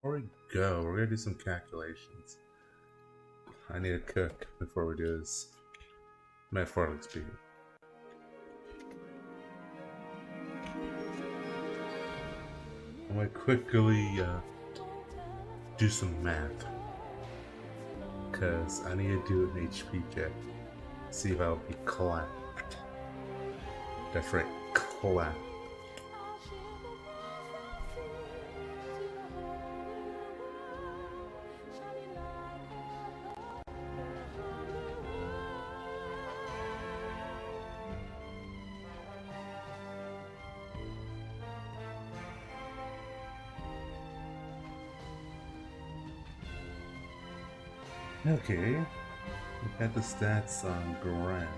Before we go, we're gonna do some calculations. I need to cook before we do this. Metaphorically speaking. I'm gonna quickly do some math. Because I need to do an HP check. See if I'll be clapped. That's right, clapped. Okay, we got the stats on Grant.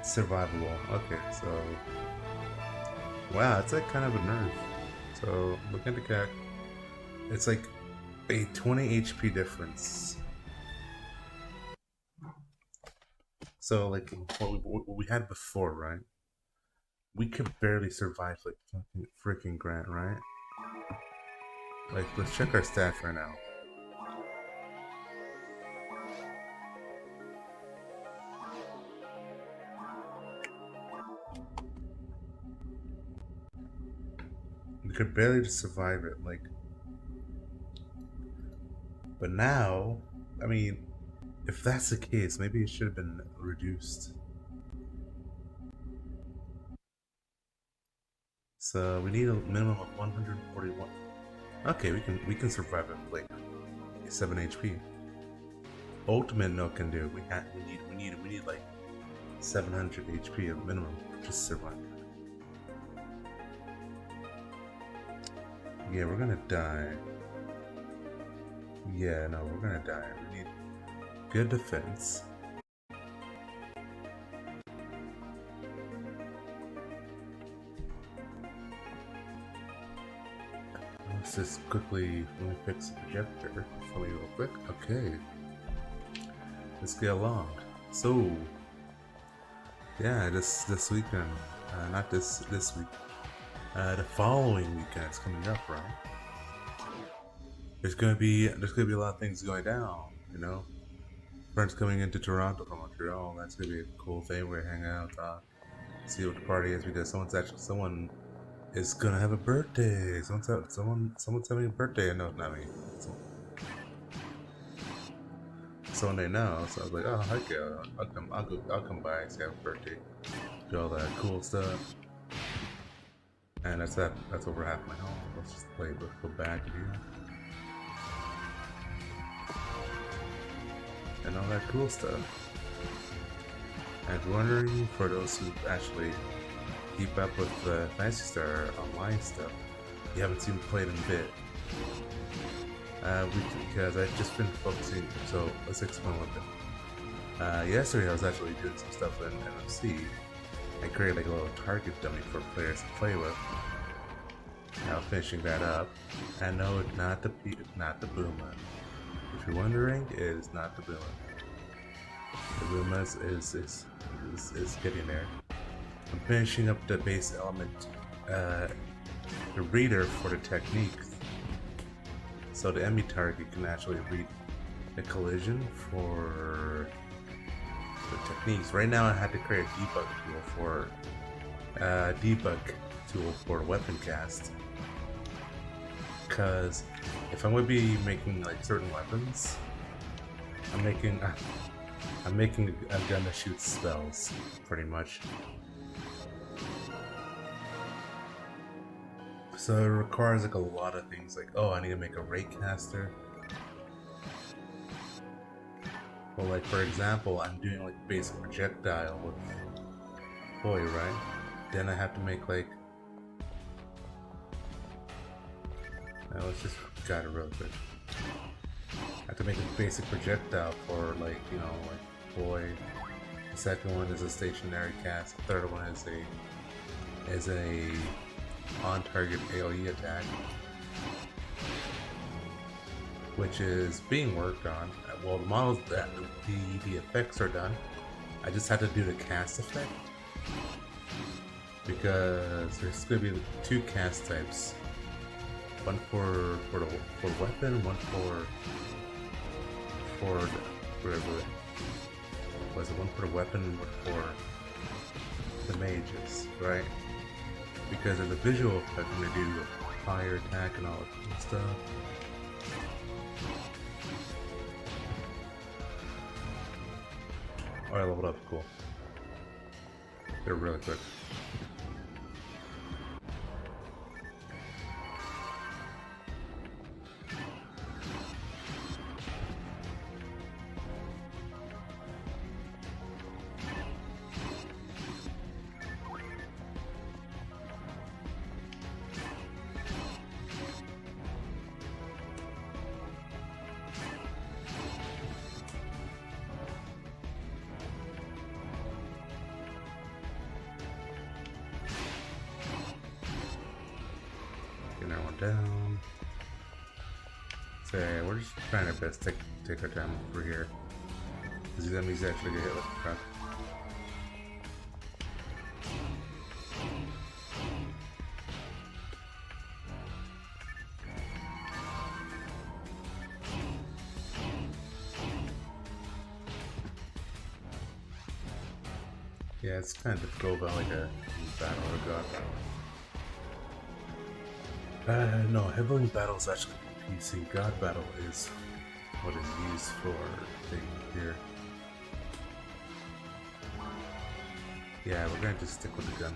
Survivable. Okay, so wow, it's like kind of a nerf. So look at the cat. It's like a 20 HP difference. So like what we had before, right? We could barely survive like fucking freaking Grant, right? Like let's check our stats right now. We could barely just survive it, like. But now, I mean, if that's the case, maybe it should have been reduced. So we need a minimum of 141. Okay, we can survive it like 7 HP. Ultimate no can do. We need like 700 HP at minimum just to survive. Yeah, we're gonna die. Yeah, no, we're gonna die. We need good defense. Let's just quickly let me fix the projector for me real quick. Okay. Let's get along. So yeah, this weekend, not this week. The following weekend is coming up, right? There's gonna be a lot of things going down, you know. Friends coming into Toronto from Montreal. That's gonna be a cool thing. We're hanging out, talk, see what the party is because someone is gonna have a birthday. Someone's having a birthday. No, not me. Someone they know. So I was like, oh heck yeah, I'll come by, say have a birthday, do all that cool stuff. And that's that. That's over half my home. Let's just play. Let's go back here. And all that cool stuff. And if you're wondering, for those who actually keep up with the Fantasy Star online stuff, you haven't seen me play it in a bit. Because I've just been focusing, so let's explain a little bit. Yesterday I was actually doing some stuff in NFC. I created like a little target dummy for players to play with. Now finishing that up. And no, it's not the Boomer. If you're wondering, it is not the Boomer. The Boomer is getting there. I'm finishing up the base element, the reader for the techniques. So the enemy target can actually read the collision for the techniques. Right now I had to create a debug tool for weapon cast. Because if I'm going to be making like certain weapons, I'm making a gun that shoots spells, pretty much. So it requires like a lot of things, like, oh, I need to make a raycaster. Well, like for example, I'm doing like basic projectile with boy, right? Then I have to make like, now let's just guide it real quick. I have to make a basic projectile for like, you know, like boy. The second one is a stationary cast. The third one is a on-target AoE attack, which is being worked on. Well, the models that the effects are done. I just had to do the cast effect because there's going to be two cast types. One for weapon, one for the, was it one for the weapon and one for the mages, right? Because there's a visual effect when they do fire attack and all that cool stuff. Oh, I leveled up, cool. They're really quick. Getting that one down. So yeah, we're just trying our best to take our time over here. Because these enemies actually get hit like crap. Yeah, it's kind of difficult about like a battle or god battle. No, heavily battle is actually PC. God battle is what is used for thing here. Yeah, we're gonna just stick with the gun.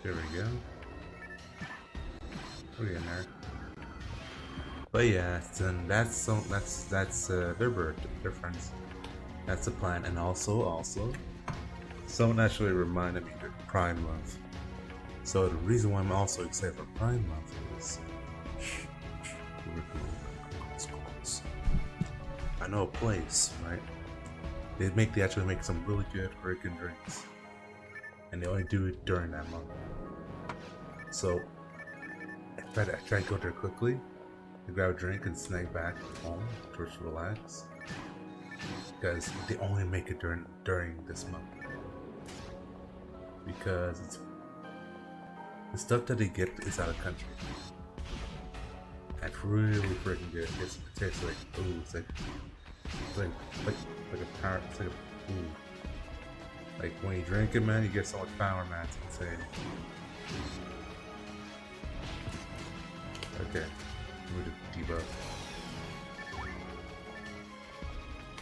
There we go. We're getting there. But yeah, then that's their difference. That's the plan, and also, someone actually reminded me that Prime Month. So the reason why I'm also excited for Prime Month is I know a place, right? They actually make some really good freaking drinks, and they only do it during that month. So I try to go there quickly, to grab a drink and snake back home to just relax, because they only make it during this month. Because it's the stuff that they get is out of country. It's really freaking good. It tastes like ooh, it's like a power. It's like a ooh. Like when you drink it, man, you get so much power, man. It's insane. Okay, move to debuff.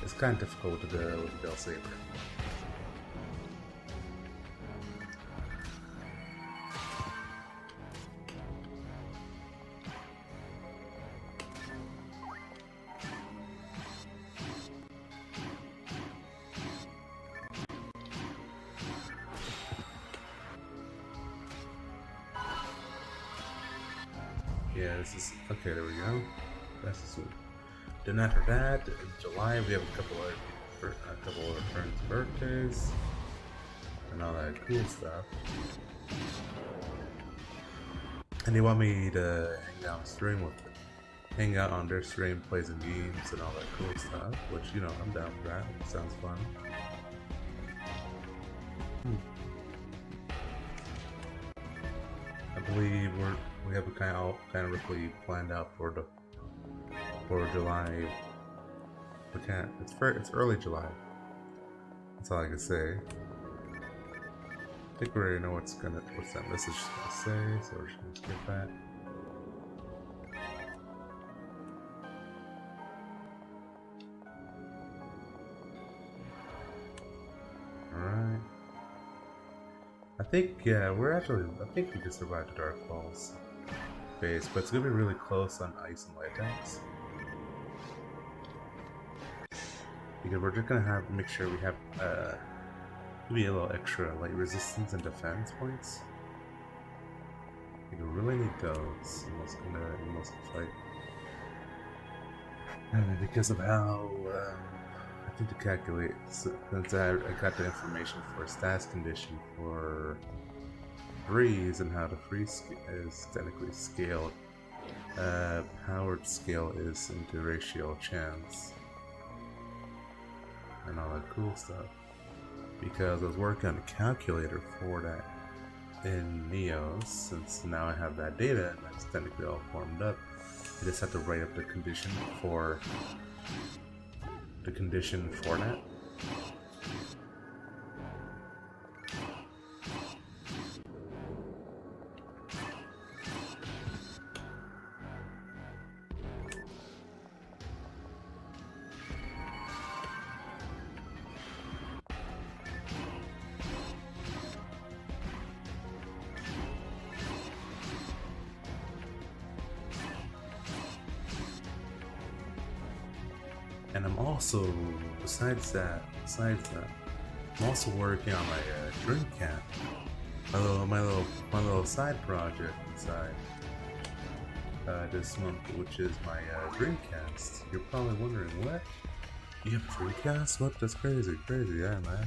It's kind of difficult with the Bell Saber. Yeah, this is okay. There we go. That's sweet. Then after that, in July we have a couple of friends' birthdays and all that cool stuff. And they want me to hang out on their stream, play some games and all that cool stuff. Which I'm down for that. It sounds fun. I believe we have a kind of roughly planned out for July. We can't. It's early July. That's all I can say. I think we already know what's that message gonna say, so we're just gonna skip that. Alright. I think we can survive the Dark Falls phase, but it's gonna be really close on ice and light attacks. Because we're just gonna make sure we have Maybe a little extra light resistance and defense points. You really need those in most fight. Because of how I think to calculate, since I got the information for stats condition for freeze and how the freeze is technically scaled. Powered scale is into ratio chance and all that cool stuff. Because I was working on a calculator for that in Neos, since now I have that data and that's technically all formed up. I just have to write up the condition for that. And I'm also, besides that, I'm also working on my drink can, my little side project inside this month, which is my Dreamcast. You're probably wondering, what? You have a Dreamcast? What? That's crazy, yeah, man.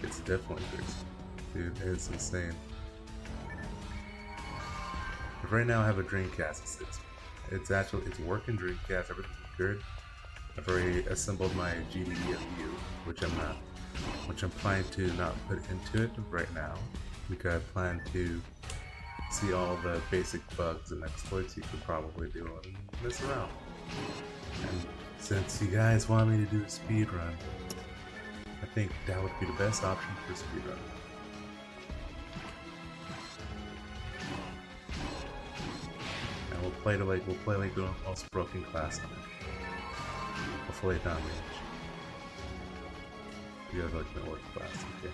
It's definitely crazy, dude. It's insane. But right now, I have a Dreamcast. It's working Dreamcast. Everything's good. I've already assembled my GDEFU, which I'm planning to not put into it right now, because I plan to see all the basic bugs and exploits you could probably do and mess around. And since you guys want me to do a speed run, I think that would be the best option for speed run. And we'll play like the most broken class on it. Hopefully damage. You have like the work class, okay.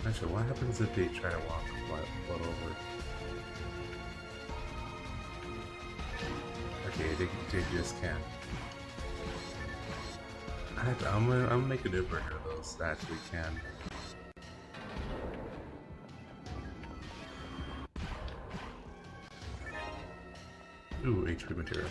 Actually, what happens if they try to walk blood over? Okay, they just can't. I'm gonna make a new burger of those that actually can. Ooh, HP material.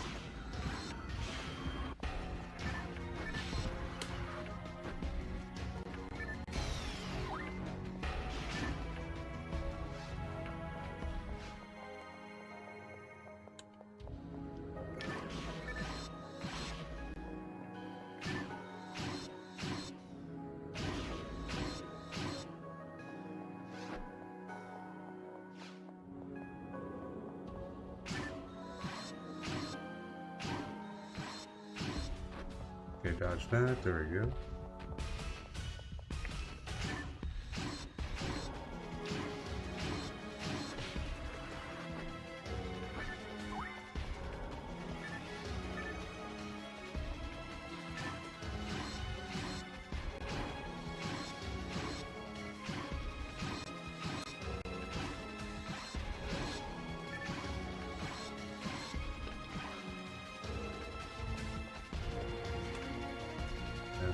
Okay, dodge that. There we go.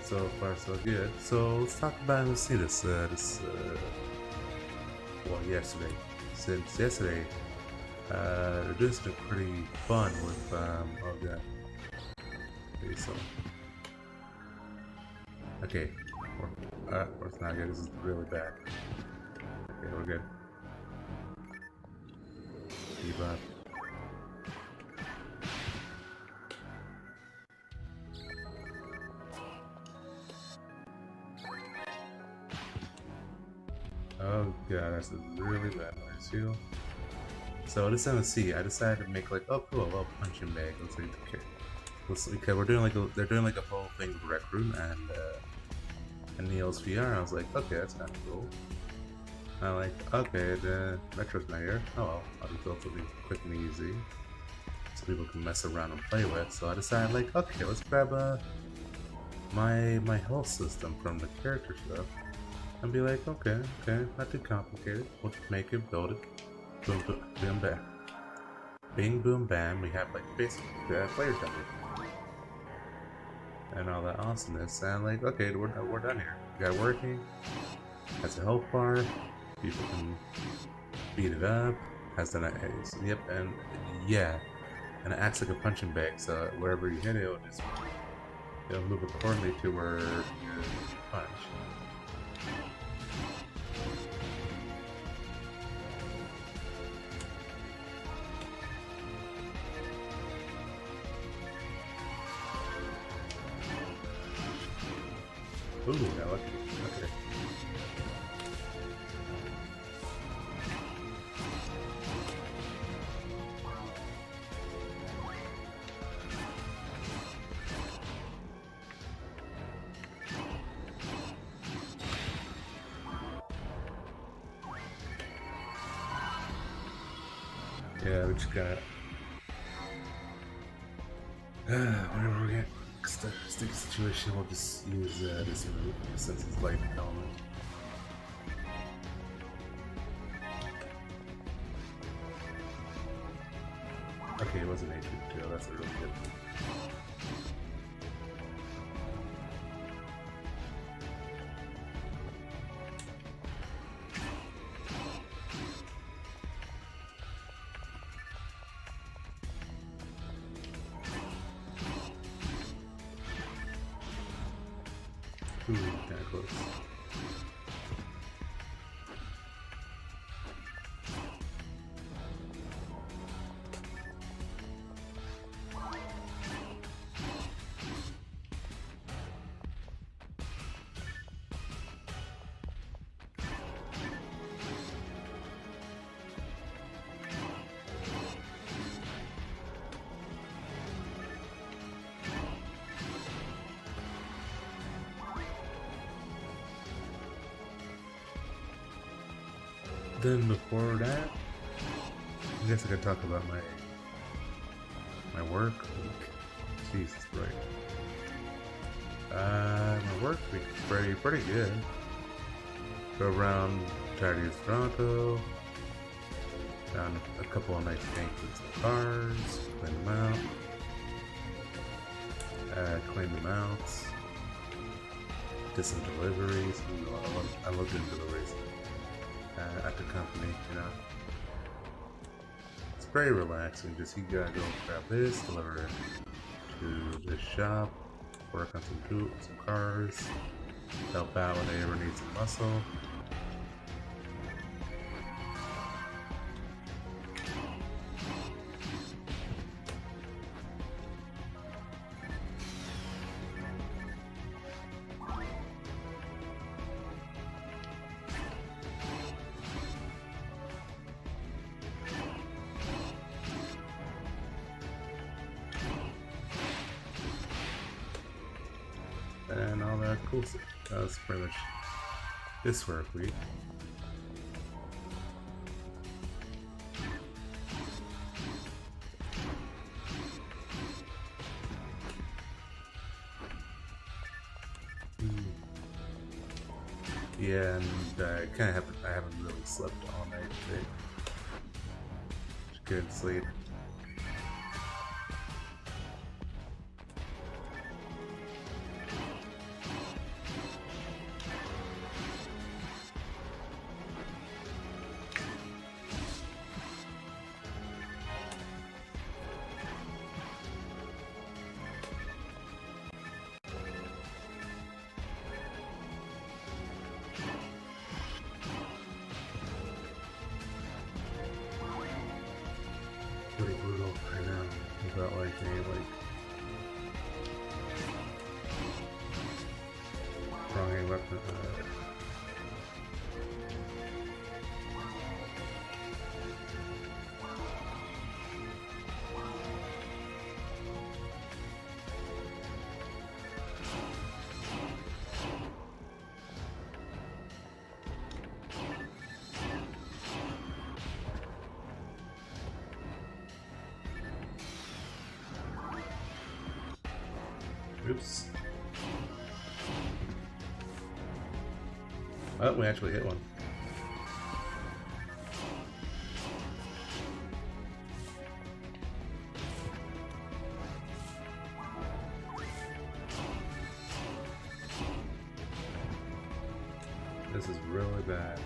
So far, so good. So let's talk about yesterday. Since yesterday, this has been pretty fun with oh god. Okay, so okay, it's not good. This is really bad. Okay, we're good. Keep up. Oh god, that's a really bad noise. So this MSC, I decided to make like, oh cool, a little punching bag. Let's see, okay. Because they're doing like a whole thing with Rec Room and Neil's VR. I was like, okay, that's kind of cool. I'm like, okay, the Metro's not here. Oh well, I'll just build something quick and easy so people can mess around and play with. So I decided like, okay, let's grab my health system from the character stuff. and be like, okay, okay, not too complicated. We'll make it, build it, boom, boom, boom, bam, bing, boom, bam. We have like basic player dummy and all that awesomeness. And like, okay, we're done here. We got working. Has a health bar. People can beat it up. Has the yep, and yeah, and it acts like a punching bag. So wherever you hit it, it'll move accordingly to where you punch. Ooh, got lucky. Okay. Yeah, we just got. Whenever we get stuck in a sticky situation, we'll just use this move since it's light element. Okay, it wasn't HP 2, that's a really good one. Ooh, kinda close. Then before that, I guess I could talk about my work week. Jesus, right. My work week is pretty good. Go around Saturdays, Toronto. Found a couple of nice things with some cars, clean them out. Clean them out. Did some deliveries. I love doing deliveries at the company, you know. It's very relaxing. Just you gotta go grab this, deliver it to this shop, work on some cars, help out when they ever need some muscle. And all that cool stuff. That's pretty much this work week. Yeah, and I haven't really slept all night today. Just good sleep. Pretty brutal right now. Without like any wrong weapon. Oops. Oh, we actually hit one. This is really bad.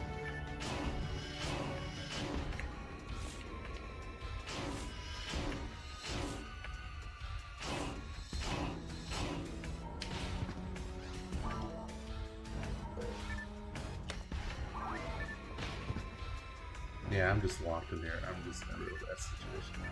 Yeah, I'm just locked in here. I'm just in a real bad situation.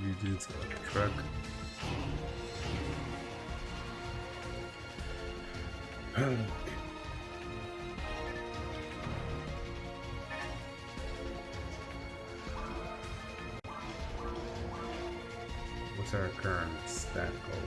You dudes are like a truck. What's our current stat goal?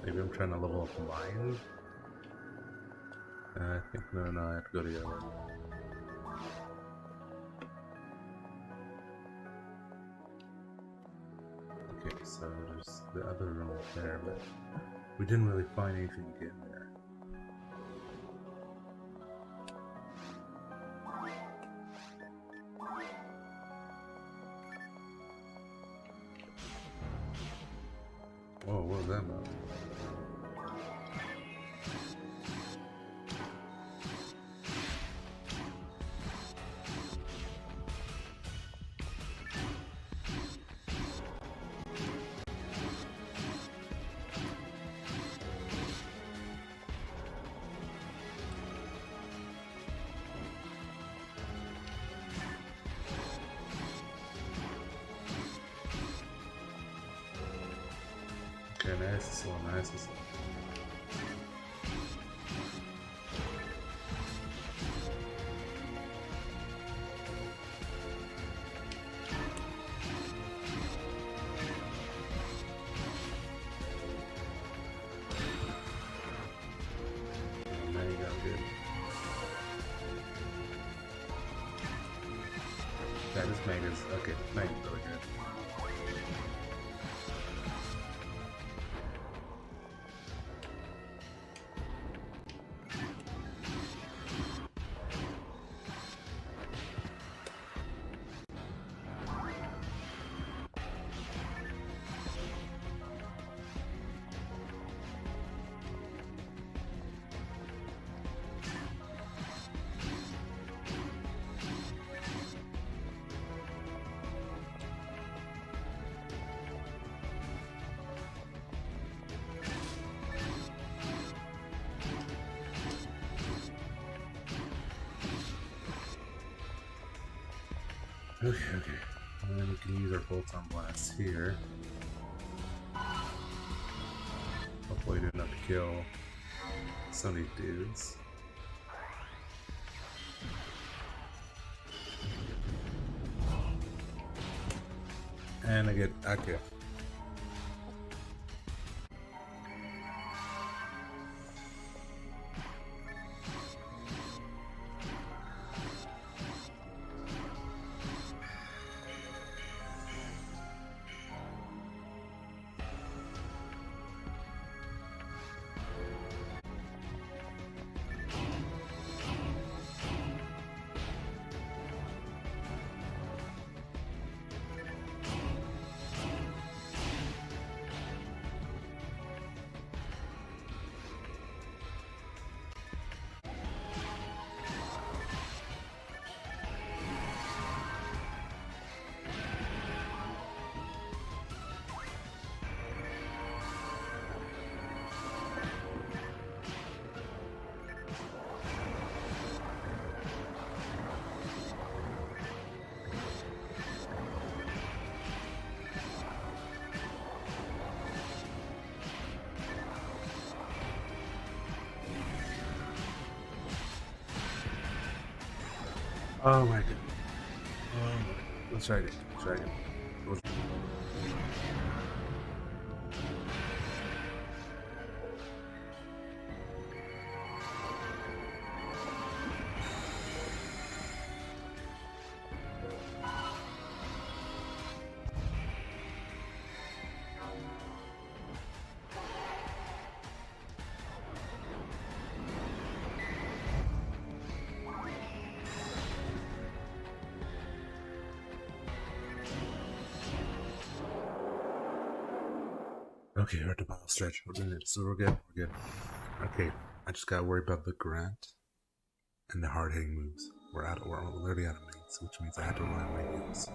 Maybe I'm trying to level up mine. I think no, I have to go to the other one. Okay, so there's the other room up there, but we didn't really find anything in there. Whoa, what was that about? Okay, nice as well, nice as well. There you go, good. Yeah, this Mega's okay. Mega's really good. Okay, okay. And then we can use our bolts on blast here. Hopefully do enough to kill some of these dudes. And I get okay. Oh my god. Let's try again. Let's try again. Okay, we're at the bottom stretch. We're in it, so we're good. We're good. Okay, I just gotta worry about the Grant and the hard hitting moves. We're literally out of mates, which means I have to rely on my heals.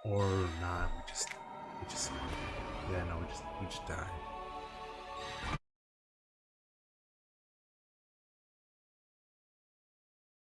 Or not, we just, yeah, no, we just die.